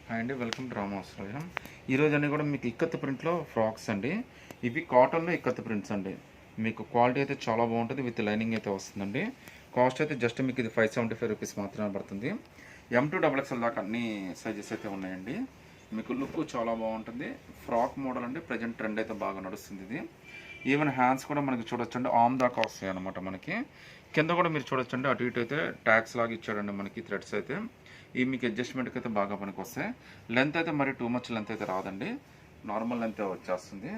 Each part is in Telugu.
హాయ్ అండి, వెల్కమ్ టు రామాశ్రయం. ఈరోజు అన్నీ కూడా మీకు ఇక్కత్ ప్రింట్లో ఫ్రాక్స్ అండి. ఇవి కాటన్లో ఇక్కత్ ప్రింట్స్ అండి. మీకు క్వాలిటీ అయితే చాలా బాగుంటుంది, విత్ లైనింగ్ అయితే వస్తుందండి. కాస్ట్ అయితే జస్ట్ మీకు ఇది 575 రూపీస్ మాత్రమే పడుతుంది. M2XXL దాకా అన్ని సైజెస్ అయితే ఉన్నాయండి. మీకు లుక్ చాలా బాగుంటుంది. ఫ్రాక్ మోడల్ అండి, ప్రజెంట్ ట్రెండ్ అయితే బాగా నడుస్తుంది ఇది. ఈవెన్ హ్యాండ్స్ కూడా మనకి చూడొచ్చండి, ఆర్మ్ దాకా వస్తాయి అనమాట. మనకి కింద కూడా మీరు చూడొచ్చండి, అటు ఇటు అయితే ట్యాక్స్ లాగా ఇచ్చాడండి మనకి థ్రెడ్స్ అయితే. ఇవి మీకు అడ్జస్ట్మెంట్కి అయితే బాగా పనికి వస్తాయి. లెంత్ అయితే మరి టూ మచ్ లెంత్ అయితే రాదండి, నార్మల్ లెంత్ వచ్చేస్తుంది.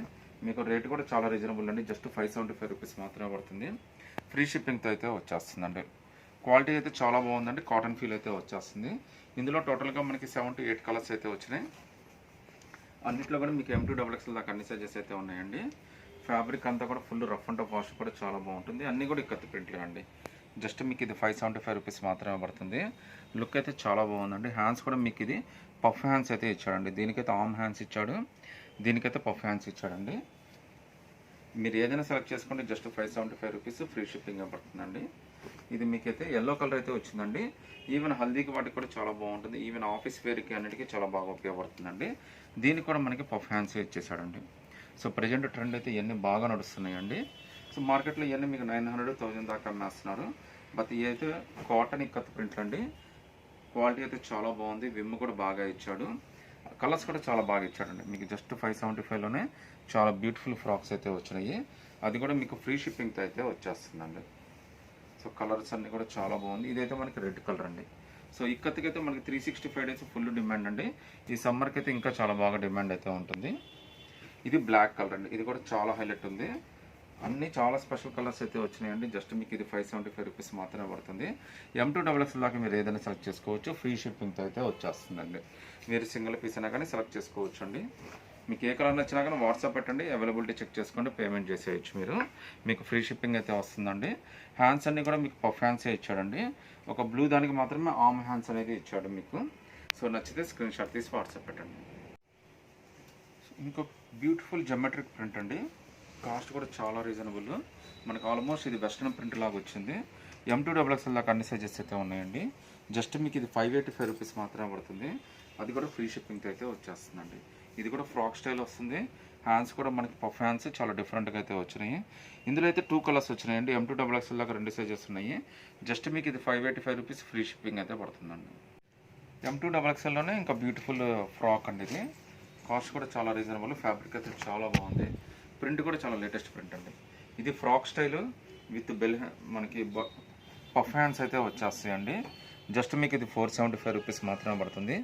మీకు రేట్ కూడా చాలా రీజనబుల్ అండి, జస్ట్ 575 రూపీస్ మాత్రమే పడుతుంది. ఫ్రీ షిప్పింగ్తో అయితే వచ్చేస్తుందండి. క్వాలిటీ అయితే చాలా బాగుందండి, కాటన్ ఫీల్ అయితే వచ్చేస్తుంది. ఇందులో టోటల్గా మనకి 7 to 8 కలర్స్ అయితే వచ్చినాయి. అన్నిట్లో కూడా మీకు M2XXL దాకా అన్ని సైజెస్ అయితే ఉన్నాయండి. ఫ్యాబ్రిక్ అంతా కూడా full rough and tough wash కూడా చాలా బాగుంటుంది. అన్నీ కూడా ఇక్కత్ ప్రింట్లే అండి. జస్ట్ మీకు ఇది 575 రూపీస్ మాత్రమే పడుతుంది. లుక్ అయితే చాలా బాగుందండి. హ్యాండ్స్ కూడా మీకు ఇది పఫ్ హ్యాండ్స్ అయితే ఇచ్చాడండి. దీనికైతే ఆర్మ్ హ్యాండ్స్ ఇచ్చాడు, దీనికైతే పఫ్ హ్యాండ్స్ ఇచ్చాడండి. మీరు ఏదైనా సెలెక్ట్ చేసుకోండి, జస్ట్ 575 రూపీస్ ఫ్రీ షిప్పింగ్ పడుతుందండి. ఇది మీకైతే ఎల్లో కలర్ అయితే వచ్చిందండి. ఈవెన్ హల్దీకి వాటికి కూడా చాలా బాగుంటుంది. ఈవెన్ ఆఫీస్ వేర్కి అన్నిటికీ చాలా బాగా ఉపయోగపడుతుందండి. దీనికి కూడా మనకి పఫ్ హ్యాండ్స్ ఇచ్చేసాడండి. సో ప్రజెంట్ ట్రెండ్ అయితే ఇవన్నీ బాగా నడుస్తున్నాయండి. సో మార్కెట్లో ఇవన్నీ మీకు 900, 1000 దాకా అమ్మేస్తున్నారు. బట్ ఇవి అయితే కాటన్ ఇక్కత్ ప్రింట్లు అండి. క్వాలిటీ అయితే చాలా బాగుంది. విమ్ కూడా బాగా ఇచ్చాడు, కలర్స్ కూడా చాలా బాగా ఇచ్చాడండి. మీకు జస్ట్ 575లోనే చాలా బ్యూటిఫుల్ ఫ్రాక్స్ అయితే వచ్చినాయి. అది కూడా మీకు ఫ్రీ షిప్పింగ్తో అయితే వచ్చేస్తుందండి. సో కలర్స్ అన్నీ కూడా చాలా బాగుంది. ఇదైతే మనకి రెడ్ కలర్ అండి. సో ఇక్కత్కి అయితే మనకి 365 డేస్ ఫుల్ డిమాండ్ అండి. ఈ సమ్మర్కి అయితే ఇంకా చాలా బాగా డిమాండ్ అయితే ఉంటుంది. ఇది బ్లాక్ కలర్ అండి, ఇది కూడా చాలా హైలైట్ ఉంది. అన్నీ చాలా స్పెషల్ కలర్స్ అయితే వచ్చినాయండి. జస్ట్ మీకు ఇది 575 రూపీస్ మాత్రమే పడుతుంది. M2XXL దాకా మీరు ఏదైనా సెలెక్ట్ చేసుకోవచ్చు, ఫ్రీ షిప్పింగ్తో అయితే వచ్చేస్తుందండి. మీరు సింగిల్ పీస్ అయినా కానీ సెలెక్ట్ చేసుకోవచ్చు అండి. మీకు ఏ కలర్ నచ్చినా కానీ వాట్సాప్ పెట్టండి, అవైలబిలిటీ చెక్ చేసుకోండి, పేమెంట్ చేసేయచ్చు మీరు. మీకు ఫ్రీ షిప్పింగ్ అయితే వస్తుందండి. హ్యాండ్స్ అన్నీ కూడా మీకు పఫ్ హ్యాండ్సే ఇచ్చాడండి. ఒక బ్లూ దానికి మాత్రమే ఆర్మ్ హ్యాండ్స్ అనేది ఇచ్చాడు మీకు. సో నచ్చితే స్క్రీన్ షాట్ తీసి వాట్సాప్ పెట్టండి. ఇంకో బ్యూటిఫుల్ జమెట్రిక్ ప్రింట్ అండి. కాస్ట్ కూడా చాలా రీజనబుల్. మనకు ఆల్మోస్ట్ ఇది వెస్ట్రన్ ప్రింట్ లాగా వచ్చింది. M2XXL దాకా అన్ని సైజెస్ అయితే ఉన్నాయండి. జస్ట్ మీకు ఇది 585 రూపీస్ మాత్రమే పడుతుంది. అది కూడా ఫ్రీ షిప్పింగ్తో అయితే వచ్చేస్తుందండి. ఇది కూడా ఫ్రాక్ స్టైల్ వస్తుంది. హ్యాండ్స్ కూడా మనకి పఫ్ హ్యాండ్స్ చాలా డిఫరెంట్గా అయితే వచ్చినాయి. ఇందులో అయితే 2 కలర్స్ వచ్చినాయండి. M2XXL దాకా 2 సైజెస్ ఉన్నాయి. జస్ట్ మీకు ఇది 585 రూపీస్ ఫ్రీ షిప్పింగ్ అయితే పడుతుందండి. M2XXLలోనే ఇంకా బ్యూటిఫుల్ ఫ్రాక్ అండి. ఇది కాస్ట్ కూడా చాలా రీజనబుల్. ఫ్యాబ్రిక్ అయితే చాలా బాగుంది. ప్రింట్ కూడా చాలా లేటెస్ట్ ప్రింట్ అండి. ఇది ఫ్రాక్ స్టైల్ విత్ బెల్ మనకి పఫ్ హ్యాండ్స్ అయితే వచ్చేస్తాయండి. జస్ట్ మీకు ఇది 475 రూపీస్ మాత్రమే పడుతుంది.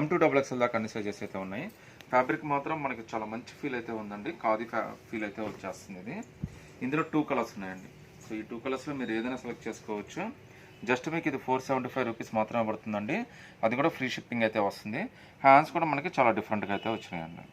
M2XXL దాకా అన్ని సైజెస్ అయితే ఉన్నాయి. ఫ్యాబ్రిక్ మాత్రం మనకి చాలా మంచి ఫీల్ అయితే ఉందండి. ఖాదీ ఫీల్ అయితే వచ్చేస్తుంది ఇది. ఇందులో 2 కలర్స్ ఉన్నాయండి. సో ఈ 2 కలర్స్లో మీరు ఏదైనా సెలెక్ట్ చేసుకోవచ్చు. జస్ట్ మీకు ఇది 475 రూపీస్ మాత్రమే పడుతుందండి. అది కూడా ఫ్రీ షిప్పింగ్ అయితే వస్తుంది. హ్యాండ్స్ కూడా మనకి చాలా డిఫరెంట్గా అయితే వచ్చినాయండి.